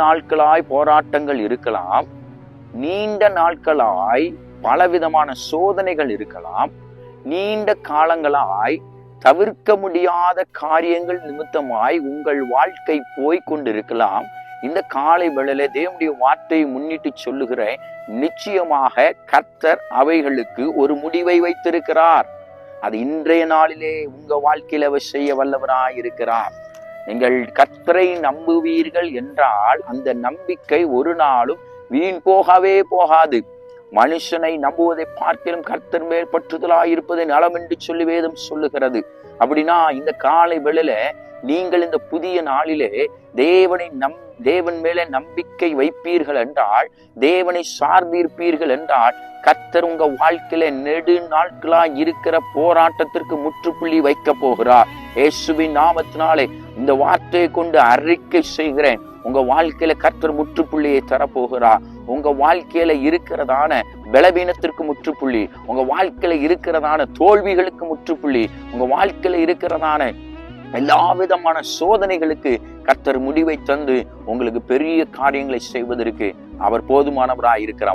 நாட்களாய் போராட்டங்கள் இருக்கலாம், நீண்ட நாட்களாய் பலவிதமான சோதனைகள் இருக்கலாம், நீண்ட காலங்களாய் தவிர்க்க முடியாத காரியங்கள் நிமித்தமாய் உங்கள் வாழ்க்கை போய் கொண்டிருக்கலாம். இந்த காலை வேளையில தேவனுடைய வார்த்தையை முன்னிட்டு சொல்லுகிறேன், நிச்சயமாக கர்த்தர் அவைகளுக்கு ஒரு முடிவை வைத்திருக்கிறார். அது இன்றைய நாளிலே உங்க வாழ்க்கையில அவர் செய்ய வல்லவராய் இருக்கிறார். நீங்கள் கர்த்தரை நம்புவீர்கள் என்றால் அந்த நம்பிக்கை ஒரு நாளும் வீண் போகவே போகாது. மனுஷனை நம்புவதை பார்க்கிலும் கர்த்தர் மேல் பற்றுதலாய் இருப்பது நலம் என்று சொல்லி வேதம் சொல்லுகிறது. அப்படின்னா இந்த காலை வேளையில நீங்கள் இந்த புதிய நாளிலே தேவன் மேல நம்பிக்கை வைப்பீர்கள் என்றால், தேவனை சார்ந்திருப்பீர்கள் என்றால், கர்த்தர் உங்க வாழ்க்கையில நெடு நாட்களாய் இருக்கிற போராட்டத்திற்கு முற்றுப்புள்ளி வைக்க போகிறார். இயேசுவின் நாமத்தினாலே இந்த வார்த்தையை கொண்டு அறிக்கை செய்கிறேன், உங்க வாழ்க்கையில கர்த்தர் முற்றுப்புள்ளியை தரப்போகிறார். உங்க வாழ்க்கையில இருக்கிறதான பலவீனத்திற்கு முற்றுப்புள்ளி, உங்க வாழ்க்கையில இருக்கிறதான தோல்விகளுக்கு முற்றுப்புள்ளி, உங்க வாழ்க்கையில இருக்கிறதான எல்லா விதமான சோதனைகளுக்கு கர்த்தர் முடிவை தந்து உங்களுக்கு பெரிய காரியங்களை செய்வதற்கு அவர் போதுமானவராய் இருக்கிறார்.